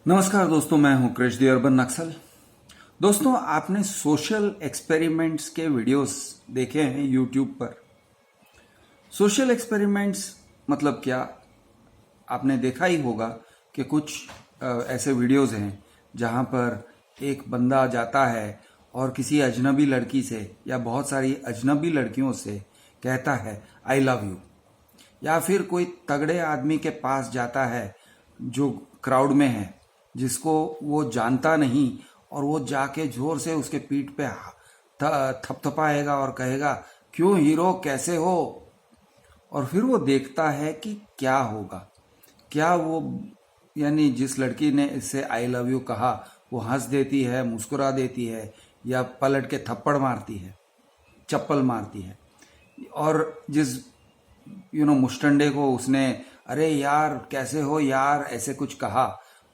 नमस्कार दोस्तों, मैं हूं कृष दी अर्बन नक्सल। दोस्तों, आपने सोशल एक्सपेरिमेंट्स के वीडियोस देखे हैं यूट्यूब पर। सोशल एक्सपेरिमेंट्स मतलब क्या, आपने देखा ही होगा कि कुछ ऐसे वीडियोस हैं जहां पर एक बंदा जाता है और किसी अजनबी लड़की से या बहुत सारी अजनबी लड़कियों से कहता है आई लव यू, या फिर कोई तगड़े आदमी के पास जाता है जो क्राउड में है, जिसको वो जानता नहीं, और वो जाके जोर से उसके पीठ पे थपथपाएगा और कहेगा क्यों हीरो, कैसे हो। और फिर वो देखता है कि क्या होगा। क्या वो, यानी जिस लड़की ने इससे आई लव यू कहा वो हंस देती है, मुस्कुरा देती है, या पलट के थप्पड़ मारती है, चप्पल मारती है। और जिस मुस्टंडे को उसने अरे यार कैसे हो यार ऐसे कुछ कहा,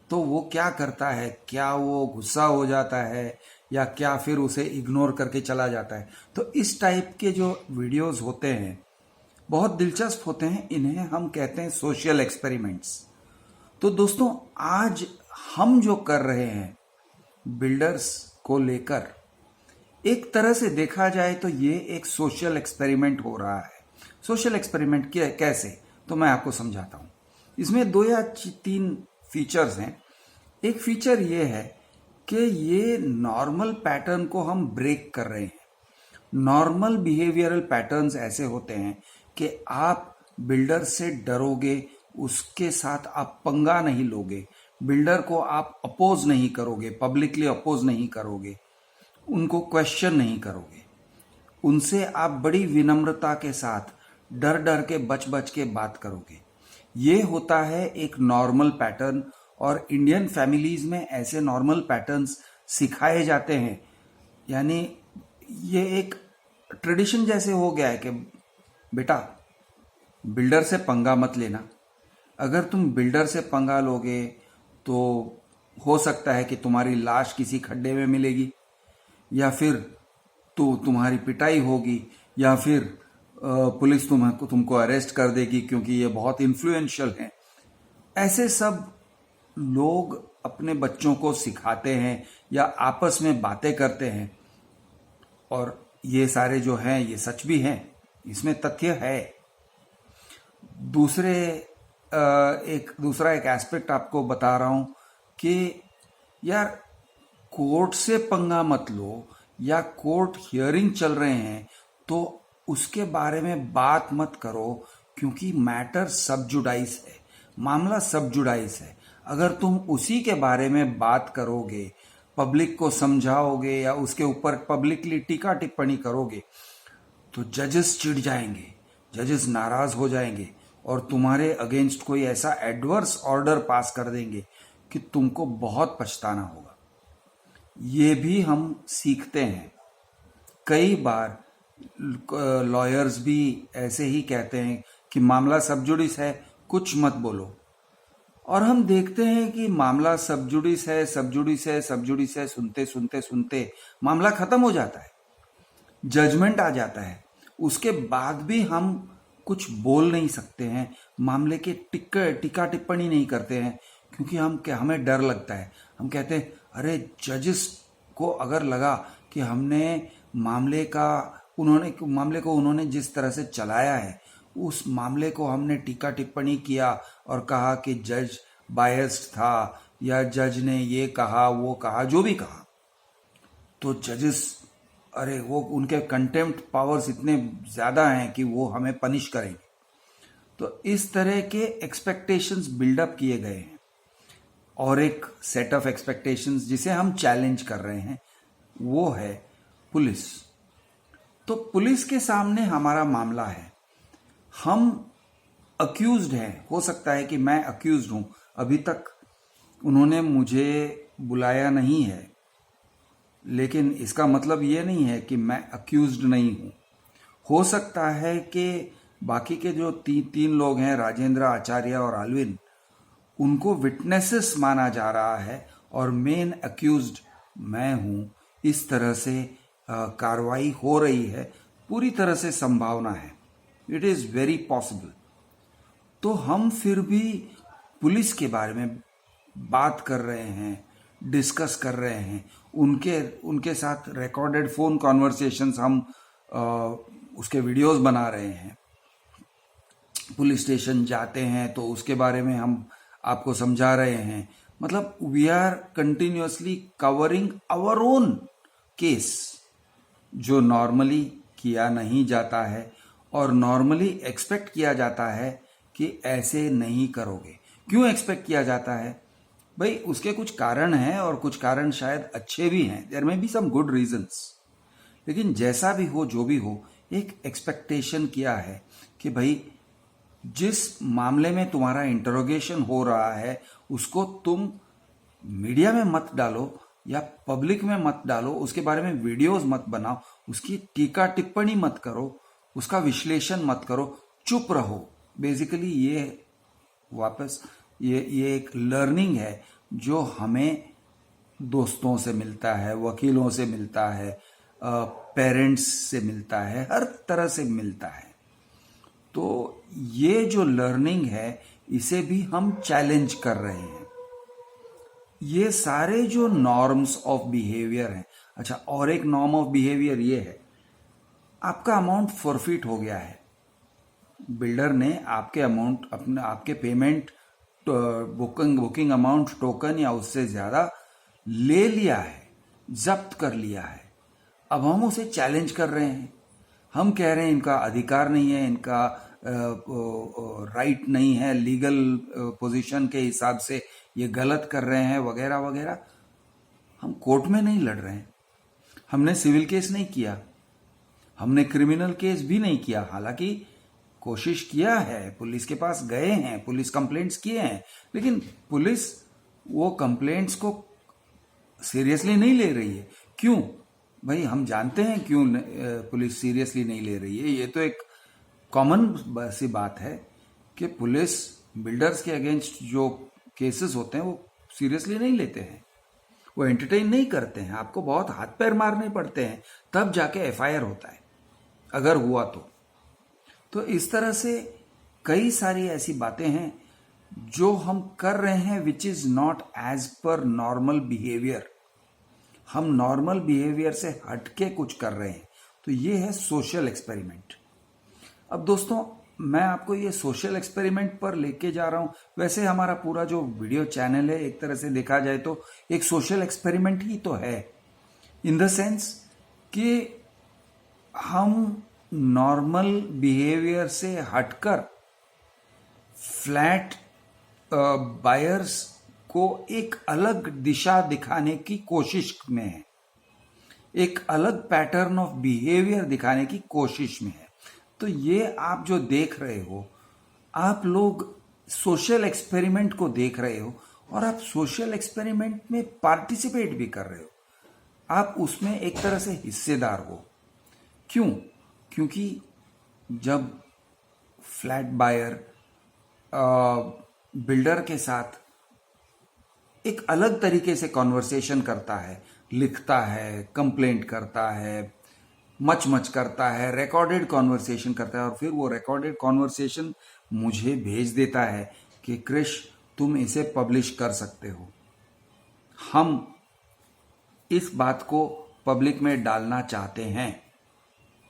तो वो क्या करता है, क्या वो गुस्सा हो जाता है या क्या फिर उसे इग्नोर करके चला जाता है। तो इस टाइप के जो वीडियोस होते हैं बहुत दिलचस्प होते हैं, इन्हें हम कहते हैं सोशल एक्सपेरिमेंट्स। तो दोस्तों, आज हम जो कर रहे हैं बिल्डर्स को लेकर, एक तरह से देखा जाए तो ये एक सोशल एक्सपेरिमेंट हो रहा है। सोशल एक्सपेरिमेंट कैसे, तो मैं आपको समझाता हूं। इसमें 2 या 3 फीचर्स हैं। एक फीचर ये है कि ये नॉर्मल पैटर्न को हम ब्रेक कर रहे हैं। नॉर्मल बिहेवियरल पैटर्न्स ऐसे होते हैं कि आप बिल्डर से डरोगे, उसके साथ आप पंगा नहीं लोगे, बिल्डर को आप अपोज नहीं करोगे, पब्लिकली अपोज नहीं करोगे, उनको क्वेश्चन नहीं करोगे, उनसे आप बड़ी विनम्रता के साथ डर डर के बच बच के बात करोगे। ये होता है एक नॉर्मल पैटर्न, और इंडियन फैमिलीज में ऐसे नॉर्मल पैटर्न्स सिखाए जाते हैं। यानी ये एक ट्रेडिशन जैसे हो गया है कि बेटा बिल्डर से पंगा मत लेना। अगर तुम बिल्डर से पंगा लोगे तो हो सकता है कि तुम्हारी लाश किसी खड्डे में मिलेगी, या फिर तो तुम्हारी पिटाई होगी, या फिर पुलिस तुमको अरेस्ट कर देगी क्योंकि ये बहुत इन्फ्लुएंशियल हैं। ऐसे सब लोग अपने बच्चों को सिखाते हैं या आपस में बातें करते हैं, और ये सारे जो हैं ये सच भी हैं, इसमें तथ्य है। दूसरा एक एस्पेक्ट आपको बता रहा हूं कि यार कोर्ट से पंगा मत लो, या कोर्ट हियरिंग चल रहे हैं तो उसके बारे में बात मत करो, क्योंकि मैटर सब जुडाइस है, मामला सब जुडाइस है। अगर तुम उसी के बारे में बात करोगे, पब्लिक को समझाओगे या उसके ऊपर पब्लिकली टीका टिप्पणी करोगे, तो जजेस चिढ़ जाएंगे, जजेस नाराज हो जाएंगे और तुम्हारे अगेंस्ट कोई ऐसा एडवर्स ऑर्डर पास कर देंगे कि तुमको बहुत पछताना होगा। ये भी हम सीखते हैं। कई बार लॉयर्स भी ऐसे ही कहते हैं कि मामला सब जुडिस है, कुछ मत बोलो। और हम देखते हैं कि मामला सब जुडिस है, सब जुडिस है, सब जुडिस है, सुनते सुनते सुनते मामला खत्म हो जाता है, जजमेंट आ जाता है। उसके बाद भी हम कुछ बोल नहीं सकते हैं, मामले के टीका टिप्पणी नहीं करते हैं, क्योंकि हमें डर लगता है। हम कहते हैं अरे जजेस को अगर लगा कि मामले को उन्होंने जिस तरह से चलाया है, उस मामले को हमने टीका टिप्पणी किया और कहा कि जज बायस्ड था, या जज ने ये कहा वो कहा, जो भी कहा, तो जजेस अरे वो उनके कंटेम्प्ट पावर्स इतने ज्यादा हैं कि वो हमें पनिश करेंगे। तो इस तरह के एक्सपेक्टेशंस बिल्डअप किए गए हैं। और एक सेट ऑफ एक्सपेक्टेशंस जिसे हम चैलेंज कर रहे हैं वो है पुलिस। तो पुलिस के सामने हमारा मामला है, हम अक्यूज्ड हैं। हो सकता है कि मैं अक्यूज्ड हूं, अभी तक उन्होंने मुझे बुलाया नहीं है, लेकिन इसका मतलब ये नहीं है कि मैं अक्यूज्ड नहीं हूं। हो सकता है कि बाकी के जो तीन लोग हैं, राजेंद्र, आचार्य और आल्विन, उनको विटनेसेस माना जा रहा है और मेन अक्यूज्ड मैं हूं। इस तरह से कार्रवाई हो रही है, पूरी तरह से संभावना है, इट इज वेरी पॉसिबल। तो हम फिर भी पुलिस के बारे में बात कर रहे हैं, डिस्कस कर रहे हैं, उनके साथ रिकॉर्डेड फ़ोन कॉन्वर्सेशंस हम उसके वीडियोस बना रहे हैं, पुलिस स्टेशन जाते हैं तो उसके बारे में हम आपको समझा रहे हैं। मतलब we are continuously covering our own case, जो नॉर्मली किया नहीं जाता है और नॉर्मली एक्सपेक्ट किया जाता है कि ऐसे नहीं करोगे। क्यों एक्सपेक्ट किया जाता है भाई? उसके कुछ कारण हैं और कुछ कारण शायद अच्छे भी हैं, देयर में बी सम गुड रीजंस। लेकिन जैसा भी हो, जो भी हो, एक एक्सपेक्टेशन किया है कि भाई जिस मामले में तुम्हारा इंटरोगेशन हो रहा है उसको तुम मीडिया में मत डालो या पब्लिक में मत डालो, उसके बारे में वीडियोस मत बनाओ, उसकी टीका टिप्पणी मत करो, उसका विश्लेषण मत करो, चुप रहो। बेसिकली ये वापस ये एक लर्निंग है जो हमें दोस्तों से मिलता है, वकीलों से मिलता है, पेरेंट्स से मिलता है, हर तरह से मिलता है। तो ये जो लर्निंग है इसे भी हम चैलेंज कर रहे हैं। ये सारे जो नॉर्म्स ऑफ बिहेवियर हैं। अच्छा, और एक नॉर्म ऑफ बिहेवियर ये है, आपका अमाउंट फॉरफिट हो गया है, बिल्डर ने आपके अमाउंट आपके पेमेंट बुकिंग अमाउंट टोकन या उससे ज़्यादा ले लिया है, जब्त कर लिया है। अब हम उसे चैलेंज कर रहे हैं, हम कह रहे हैं इनका अधिकार नहीं है, इनका राइट नहीं है, लीगल पोजीशन के हिसाब से ये गलत कर रहे हैं वगैरह वगैरह। हम कोर्ट में नहीं लड़ रहे हैं, हमने सिविल केस नहीं किया, हमने क्रिमिनल केस भी नहीं किया। हालांकि कोशिश किया है, पुलिस के पास गए हैं, पुलिस कंप्लेंट्स किए हैं, लेकिन पुलिस वो कंप्लेंट्स को सीरियसली नहीं ले रही है। क्यों भाई? हम जानते हैं क्यों पुलिस सीरियसली नहीं ले रही है। ये तो एक कॉमन सी बात है कि पुलिस बिल्डर्स के अगेंस्ट जो केसेस होते हैं वो सीरियसली नहीं लेते हैं, वो एंटरटेन नहीं करते हैं। आपको बहुत हाथ पैर मारने पड़ते हैं तब जाके एफआईआर होता है, अगर हुआ तो इस तरह से कई सारी ऐसी बातें हैं जो हम कर रहे हैं which is not as per normal behaviour. हम नॉर्मल बिहेवियर से हटके कुछ कर रहे हैं, तो ये है सोशल एक्सपेरिमेंट। अब दोस्तों, मैं आपको ये सोशल एक्सपेरिमेंट पर लेके जा रहा हूं। वैसे हमारा पूरा जो वीडियो चैनल है एक तरह से देखा जाए तो एक सोशल एक्सपेरिमेंट ही तो है, इन द सेंस कि हम नॉर्मल बिहेवियर से हटकर फ्लैट बायर्स को एक अलग दिशा दिखाने की कोशिश में है, एक अलग पैटर्न ऑफ बिहेवियर दिखाने की कोशिश में है। तो ये आप जो देख रहे हो, आप लोग सोशल एक्सपेरिमेंट को देख रहे हो और आप सोशल एक्सपेरिमेंट में पार्टिसिपेट भी कर रहे हो, आप उसमें एक तरह से हिस्सेदार हो। क्यों? क्योंकि जब फ्लैट बायर बिल्डर के साथ एक अलग तरीके से कॉन्वर्सेशन करता है, लिखता है, कंप्लेंट करता है, मच करता है, रिकॉर्डेड कॉन्वर्सेशन करता है और फिर वो रिकॉर्डेड कॉन्वर्सेशन मुझे भेज देता है कि क्रिश तुम इसे पब्लिश कर सकते हो, हम इस बात को पब्लिक में डालना चाहते हैं।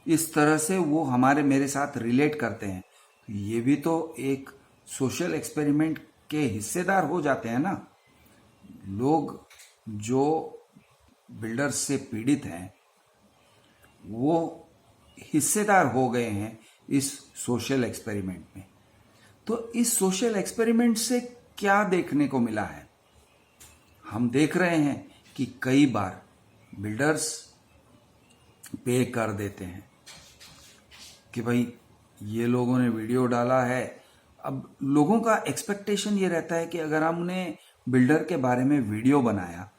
इस तरह से वो मेरे साथ रिलेट करते हैं। ये भी तो एक सोशल एक्सपेरिमेंट के हिस्सेदार हो जाते हैं ना। लोग जो बिल्डर्स से पीड़ित हैं वो हिस्सेदार हो गए हैं इस सोशल एक्सपेरिमेंट में। तो इस सोशल एक्सपेरिमेंट से क्या देखने को मिला है? हम देख रहे हैं कि कई बार बिल्डर्स पे कर देते हैं कि भाई ये लोगों ने वीडियो डाला है। अब लोगों का एक्सपेक्टेशन ये रहता है कि अगर हमने बिल्डर के बारे में वीडियो बनाया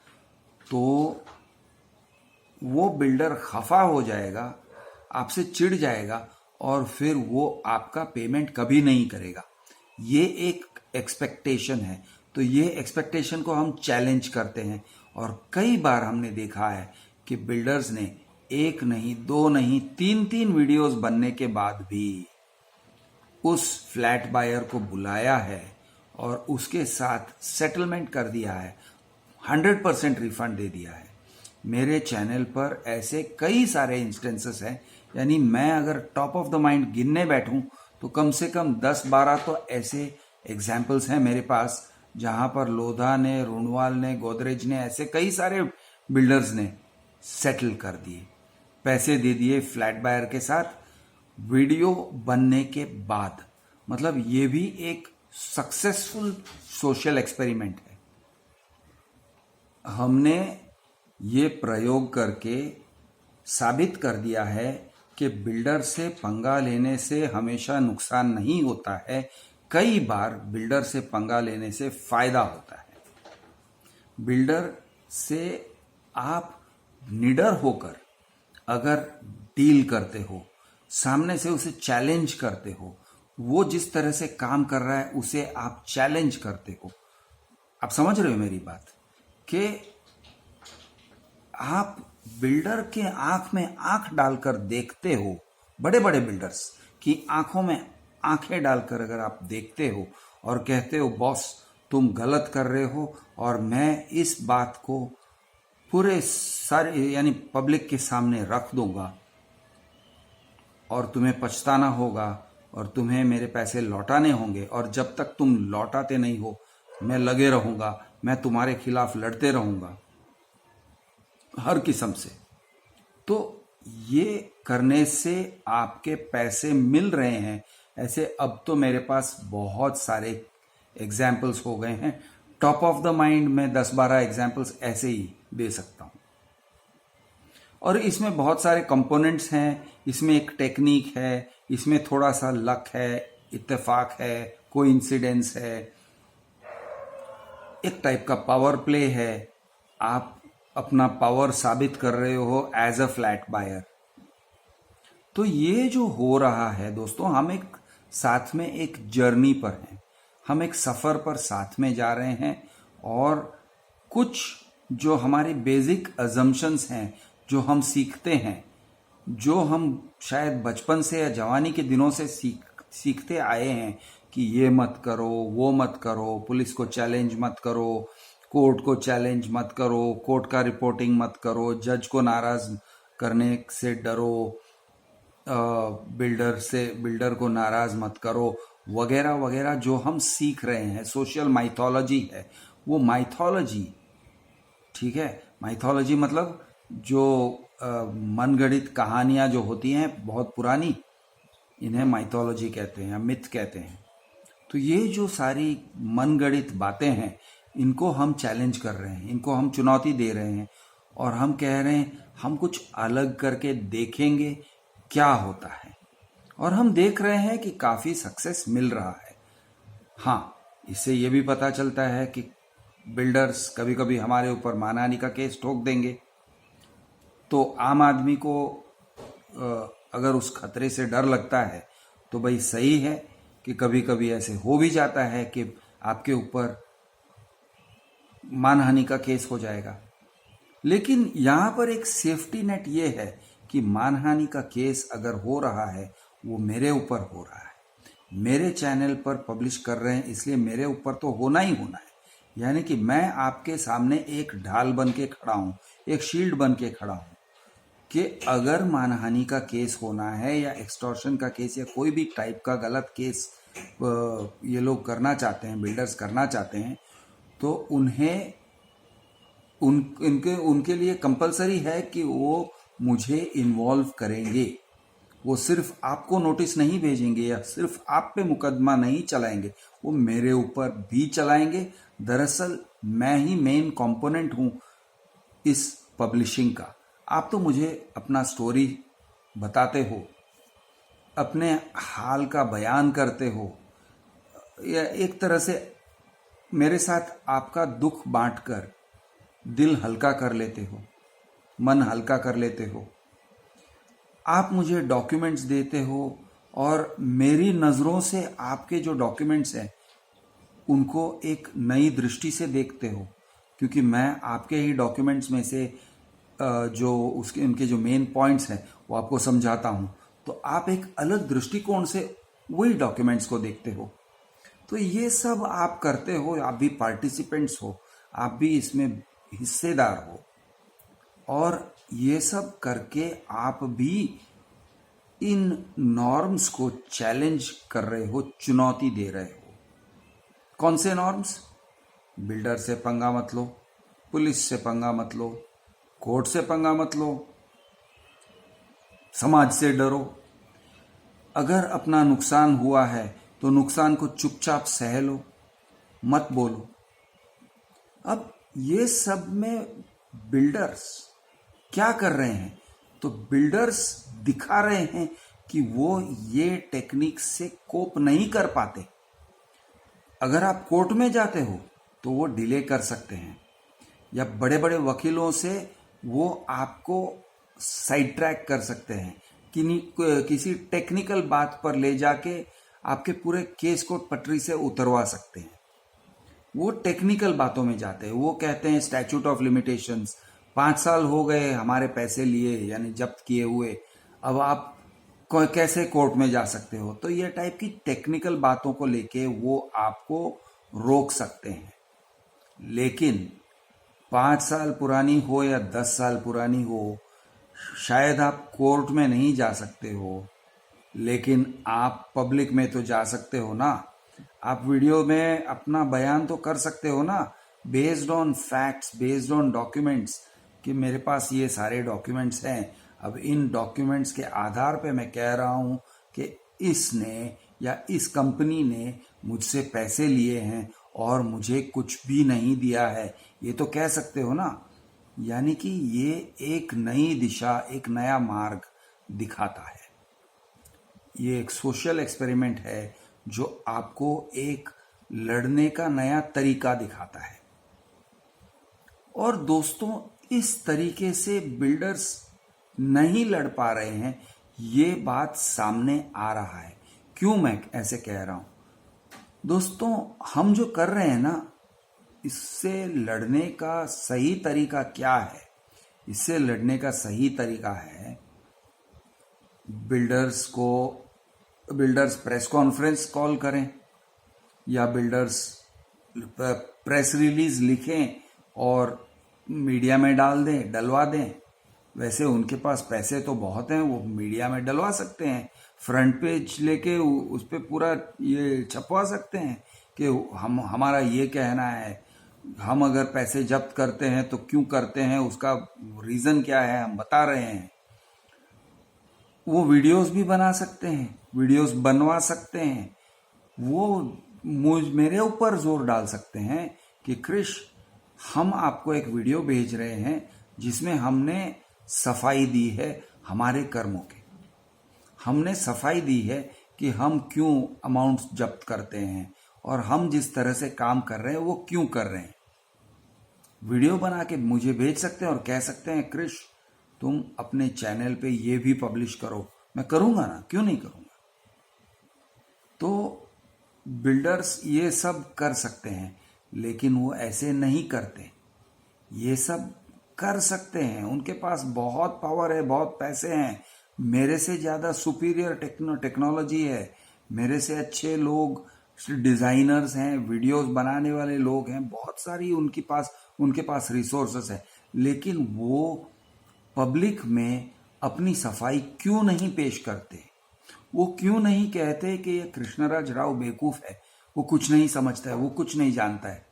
तो वो बिल्डर खफा हो जाएगा, आपसे चिढ़ जाएगा और फिर वो आपका पेमेंट कभी नहीं करेगा। ये एक एक्सपेक्टेशन है। तो ये एक्सपेक्टेशन को हम चैलेंज करते हैं और कई बार हमने देखा है कि बिल्डर्स ने एक नहीं, दो नहीं, तीन वीडियोस बनने के बाद भी उस फ्लैट बायर को बुलाया है और उसके साथ सेटलमेंट कर दिया है, 100% रिफंड दे दिया है। मेरे चैनल पर ऐसे कई सारे इंस्टेंसेस हैं, यानी मैं अगर टॉप ऑफ द माइंड गिनने बैठूं तो कम से कम 10-12 तो ऐसे एग्जाम्पल्स हैं मेरे पास, जहां पर लोधा ने, रुणवाल ने, गोदरेज ने, ऐसे कई सारे बिल्डर्स ने सेटल कर दिए, पैसे दे दिए फ्लैट बायर के साथ वीडियो बनने के बाद। मतलब ये भी एक सक्सेसफुल सोशल एक्सपेरिमेंट है। हमने ये प्रयोग करके साबित कर दिया है कि बिल्डर से पंगा लेने से हमेशा नुकसान नहीं होता है, कई बार बिल्डर से पंगा लेने से फायदा होता है। बिल्डर से आप निडर होकर अगर डील करते हो, सामने से उसे चैलेंज करते हो, वो जिस तरह से काम कर रहा है उसे आप चैलेंज करते हो। आप समझ रहे हो मेरी बात, कि आप बिल्डर के आंख में आंख डालकर देखते हो, बड़े बड़े बिल्डर्स की आंखों में आंखें डालकर अगर आप देखते हो और कहते हो बॉस तुम गलत कर रहे हो और मैं इस बात को पूरे सारे यानी पब्लिक के सामने रख दूंगा और तुम्हें पछताना होगा और तुम्हें मेरे पैसे लौटाने होंगे, और जब तक तुम लौटाते नहीं हो मैं लगे रहूंगा, मैं तुम्हारे खिलाफ लड़ते रहूंगा हर किस्म से। तो ये करने से आपके पैसे मिल रहे हैं, ऐसे अब तो मेरे पास बहुत सारे एग्जाम्पल्स हो गए हैं। टॉप ऑफ द माइंड में 10-12 एग्जाम्पल्स ऐसे ही दे सकता हूं। और इसमें बहुत सारे कंपोनेंट्स हैं, इसमें एक टेक्निक है, इसमें थोड़ा सा लक है, इत्तेफाक है, कोइंसिडेंस है, एक टाइप का पावर प्ले है। आप अपना पावर साबित कर रहे हो एज अ फ्लैट बायर। तो ये जो हो रहा है दोस्तों, हम एक साथ में एक जर्नी पर हैं, हम एक सफर पर साथ में जा रहे हैं, और कुछ जो हमारी बेसिक अजम्पशंस हैं, जो हम सीखते हैं, जो हम शायद बचपन से या जवानी के दिनों से सीखते आए हैं कि ये मत करो, वो मत करो, पुलिस को चैलेंज मत करो, कोर्ट को चैलेंज मत करो, कोर्ट का रिपोर्टिंग मत करो, जज को नाराज करने से डरो, बिल्डर को नाराज मत करो, वगैरह वगैरह जो हम सीख रहे हैं, सोशल माइथोलॉजी है वो माइथोलॉजी। ठीक है, माइथोलॉजी मतलब जो मनगढ़ित कहानियां जो होती हैं बहुत पुरानी, इन्हें माइथोलॉजी कहते हैं या मिथ कहते हैं। तो ये जो सारी मनगढ़ित बातें हैं, इनको हम चैलेंज कर रहे हैं, इनको हम चुनौती दे रहे हैं, और हम कह रहे हैं हम कुछ अलग करके देखेंगे क्या होता है। और हम देख रहे हैं कि काफी सक्सेस मिल रहा है। हाँ, इससे ये भी पता चलता है कि बिल्डर्स कभी कभी हमारे ऊपर मानहानि का केस ठोक देंगे, तो आम आदमी को अगर उस खतरे से डर लगता है तो भाई सही है कि कभी कभी ऐसे हो भी जाता है कि आपके ऊपर मानहानि का केस हो जाएगा। लेकिन यहां पर एक सेफ्टी नेट ये है कि मानहानि का केस अगर हो रहा है वो मेरे ऊपर हो रहा है, मेरे चैनल पर पब्लिश कर रहे हैं, इसलिए मेरे ऊपर तो होना ही होना है। यानी कि मैं आपके सामने एक ढाल बन के खड़ा हूं, एक शील्ड बन के खड़ा हूं कि अगर मानहानि का केस होना है या एक्सटॉर्शन का केस या कोई भी टाइप का गलत केस ये लोग करना चाहते हैं, बिल्डर्स करना चाहते हैं, तो उन्हें उनके लिए कंपलसरी है कि वो मुझे इन्वॉल्व करेंगे। वो सिर्फ आपको नोटिस नहीं भेजेंगे या सिर्फ आप पे मुकदमा नहीं चलाएंगे, वो मेरे ऊपर भी चलाएंगे। दरअसल मैं ही मेन कंपोनेंट हूं इस पब्लिशिंग का। आप तो मुझे अपना स्टोरी बताते हो, अपने हाल का बयान करते हो, या एक तरह से मेरे साथ आपका दुख बांटकर दिल हल्का कर लेते हो, मन हल्का कर लेते हो। आप मुझे डॉक्यूमेंट्स देते हो और मेरी नज़रों से आपके जो डॉक्यूमेंट्स हैं उनको एक नई दृष्टि से देखते हो, क्योंकि मैं आपके ही डॉक्यूमेंट्स में से जो उनके जो मेन पॉइंट्स हैं वो आपको समझाता हूं, तो आप एक अलग दृष्टिकोण से वही डॉक्यूमेंट्स को देखते हो। तो ये सब आप करते हो, आप भी पार्टिसिपेंट्स हो, आप भी इसमें हिस्सेदार हो, और ये सब करके आप भी इन नॉर्म्स को चैलेंज कर रहे हो, चुनौती दे रहे हो। कौन से नॉर्म्स? बिल्डर से पंगा मत लो, पुलिस से पंगा मत लो, कोर्ट से पंगा मत लो, समाज से डरो। अगर अपना नुकसान हुआ है तो नुकसान को चुपचाप सह लो, मत बोलो। अब ये सब में बिल्डर्स क्या कर रहे हैं? तो बिल्डर्स दिखा रहे हैं कि वो ये टेक्निक से कोप नहीं कर पाते। अगर आप कोर्ट में जाते हो तो वो डिले कर सकते हैं, या बड़े बड़े वकीलों से वो आपको साइड ट्रैक कर सकते हैं, किसी टेक्निकल बात पर ले जाके आपके पूरे केस को पटरी से उतरवा सकते हैं। वो टेक्निकल बातों में जाते हैं। वो कहते हैं स्टैच्यूट ऑफ लिमिटेशंस, 5 साल हो गए हमारे पैसे लिए यानी जब्त किए हुए, अब आप कैसे कोर्ट में जा सकते हो? तो ये टाइप की टेक्निकल बातों को लेके वो आपको रोक सकते हैं। लेकिन 5 साल पुरानी हो या 10 साल पुरानी हो, शायद आप कोर्ट में नहीं जा सकते हो, लेकिन आप पब्लिक में तो जा सकते हो ना। आप वीडियो में अपना बयान तो कर सकते हो ना, based on facts, based on documents, कि मेरे पास ये सारे डॉक्यूमेंट्स हैं। अब इन डॉक्यूमेंट्स के आधार पे मैं कह रहा हूं कि इसने या इस कंपनी ने मुझसे पैसे लिए हैं और मुझे कुछ भी नहीं दिया है, ये तो कह सकते हो ना। यानी कि ये एक नई दिशा, एक नया मार्ग दिखाता है। ये एक सोशल एक्सपेरिमेंट है जो आपको एक लड़ने का नया तरीका दिखाता है। और दोस्तों, इस तरीके से बिल्डर्स नहीं लड़ पा रहे हैं, ये बात सामने आ रहा है। क्यों मैं ऐसे कह रहा हूं? दोस्तों, हम जो कर रहे हैं ना, इससे लड़ने का सही तरीका क्या है? इससे लड़ने का सही तरीका है बिल्डर्स प्रेस कॉन्फ्रेंस कॉल करें, या बिल्डर्स प्रेस रिलीज लिखें और मीडिया में डाल दें, डलवा दें। वैसे उनके पास पैसे तो बहुत हैं, वो मीडिया में डलवा सकते हैं, फ्रंट पेज लेके उस पर पूरा ये छपवा सकते हैं कि हमारा ये कहना है, हम अगर पैसे जब्त करते हैं तो क्यों करते हैं, उसका रीजन क्या है, हम बता रहे हैं। वो वीडियोस भी बना सकते हैं, वीडियोस बनवा सकते हैं। वो मेरे ऊपर जोर डाल सकते हैं कि क्रिश, हम आपको एक वीडियो भेज रहे हैं जिसमें हमने सफाई दी है हमारे कर्मों की। हमने सफाई दी है कि हम क्यों अमाउंट जब्त करते हैं और हम जिस तरह से काम कर रहे हैं वो क्यों कर रहे हैं। वीडियो बना के मुझे भेज सकते हैं और कह सकते हैं, क्रिश, तुम अपने चैनल पे ये भी पब्लिश करो। मैं करूंगा ना, क्यों नहीं करूंगा। तो बिल्डर्स ये सब कर सकते हैं, लेकिन वो ऐसे नहीं करते। ये सब कर सकते हैं, उनके पास बहुत पावर है, बहुत पैसे हैं, मेरे से ज़्यादा सुपीरियर टेक्नोलॉजी है, मेरे से अच्छे लोग डिज़ाइनर्स हैं, वीडियोस बनाने वाले लोग हैं, बहुत सारी उनके पास रिसोर्सेस है। लेकिन वो पब्लिक में अपनी सफाई क्यों नहीं पेश करते? वो क्यों नहीं कहते कि ये कृष्णराज राव बेवकूफ़ है, वो कुछ नहीं समझता है, वो कुछ नहीं जानता है,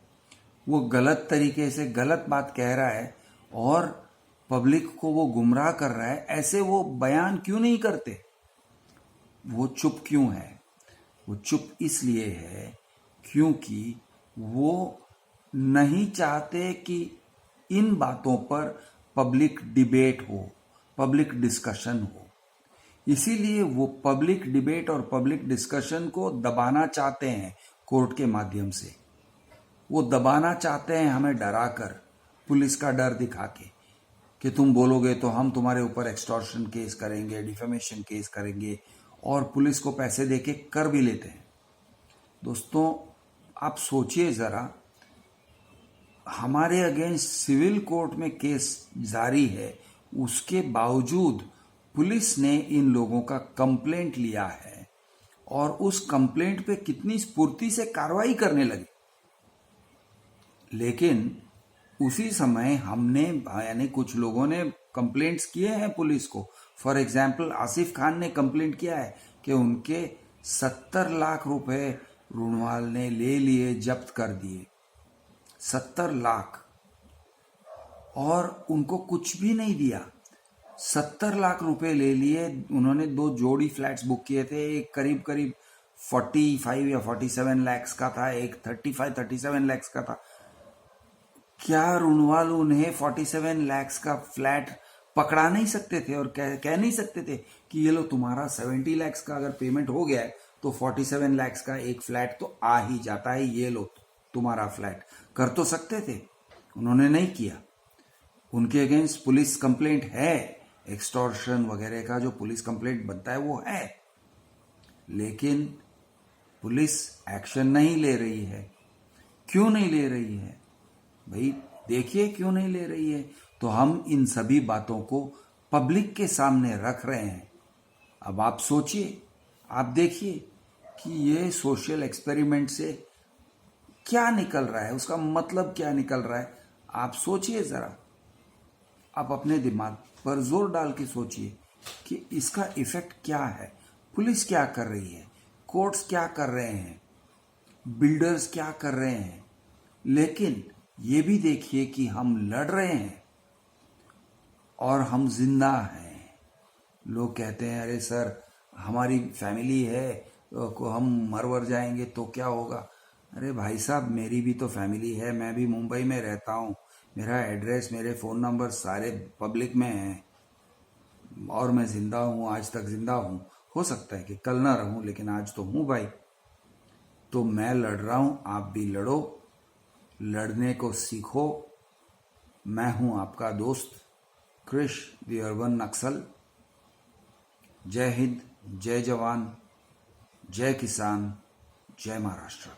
वो गलत तरीके से गलत बात कह रहा है और पब्लिक को वो गुमराह कर रहा है? ऐसे वो बयान क्यों नहीं करते? वो चुप क्यों है? वो चुप इसलिए है क्योंकि वो नहीं चाहते कि इन बातों पर पब्लिक डिबेट हो, पब्लिक डिस्कशन हो। इसीलिए वो पब्लिक डिबेट और पब्लिक डिस्कशन को दबाना चाहते हैं कोर्ट के माध्यम से। वो दबाना चाहते हैं हमें डराकर, पुलिस का डर दिखा के, कि तुम बोलोगे तो हम तुम्हारे ऊपर एक्सटॉर्शन केस करेंगे, डिफेमेशन केस करेंगे, और पुलिस को पैसे देके कर भी लेते हैं। दोस्तों, आप सोचिए ज़रा, हमारे अगेंस्ट सिविल कोर्ट में केस जारी है, उसके बावजूद पुलिस ने इन लोगों का कंप्लेंट लिया है और उस कंप्लेंट पे कितनी स्फूर्ति से कार्रवाई करने लगे। लेकिन उसी समय हमने यानी कुछ लोगों ने कंप्लेंट्स किए हैं पुलिस को। फॉर एग्जाम्पल आसिफ खान ने कंप्लेंट किया है कि उनके 70 लाख रुपए रुणवाल ने ले लिए, जब्त कर दिए, 70 लाख, और उनको कुछ भी नहीं दिया। 70 लाख रुपए ले लिए उन्होंने। 2 जोड़ी फ्लैट्स बुक किए थे, एक करीब करीब 45 या 47 लैक्स का था, एक 35-37 लैक्स का था। क्या रुणवाल उन्हें 47 लैक्स का फ्लैट पकड़ा नहीं सकते थे और कह नहीं सकते थे कि ये लो तुम्हारा 70 लैक्स का अगर पेमेंट हो गया है तो 47 लैक्स का एक फ्लैट तो आ ही जाता है, ये लो तुम्हारा फ्लैट। कर तो सकते थे, उन्होंने नहीं किया। उनके अगेंस्ट पुलिस कंप्लेंट है, एक्सटॉर्शन वगैरह का जो पुलिस कंप्लेंट बनता है वो है, लेकिन पुलिस एक्शन नहीं ले रही है। क्यों नहीं ले रही है भाई? देखिए क्यों नहीं ले रही है। तो हम इन सभी बातों को पब्लिक के सामने रख रहे हैं। अब आप सोचिए, आप देखिए कि ये सोशल एक्सपेरिमेंट से क्या निकल रहा है, उसका मतलब क्या निकल रहा है। आप सोचिए जरा, आप अपने दिमाग पर जोर डाल के सोचिए कि इसका इफेक्ट क्या है। पुलिस क्या कर रही है, कोर्ट्स क्या कर रहे हैं, बिल्डर्स क्या कर रहे हैं। लेकिन ये भी देखिए कि हम लड़ रहे हैं और हम जिंदा हैं। लोग कहते हैं अरे सर हमारी फैमिली है को हम मर जाएंगे तो क्या होगा। अरे भाई साहब, मेरी भी तो फैमिली है, मैं भी मुंबई में रहता हूँ, मेरा एड्रेस मेरे फ़ोन नंबर सारे पब्लिक में हैं और मैं ज़िंदा हूँ, आज तक ज़िंदा हूँ। हो सकता है कि कल ना रहूँ, लेकिन आज तो हूँ भाई। तो मैं लड़ रहा हूँ, आप भी लड़ो, लड़ने को सीखो। मैं हूँ आपका दोस्त क्रिश द अर्बन नक्सल। जय हिंद, जय जवान, जय किसान, जय महाराष्ट्र।